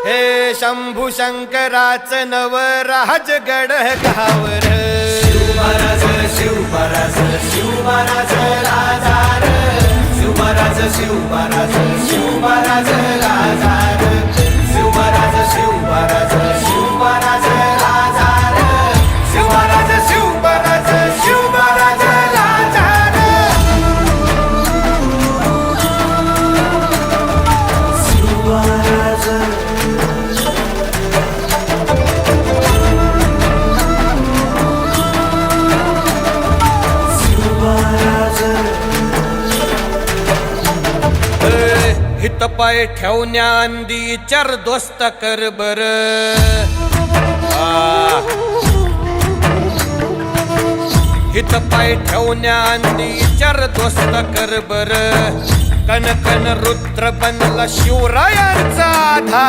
हे शंभू शंकराचं नवराज गड गावर शिवमहाराज शिवमहाराज शिवमहाराज राजा रे शिवमहाराज शिवमहाराज शिवमहाराज राजा रे शिवमहाराज शिवमहाराज शिवमहाराज राजा रे शिवमहाराज शिवमहाराज शिवमहाराज राजा रे शिवमहाराज हित पाय ठेवण्या अंदी चर दोस्त कर बर हित पाय ठेवण्या अंदी चर दोस्त कर बर कन कन रुद्र बनला शिवरायांचा आधार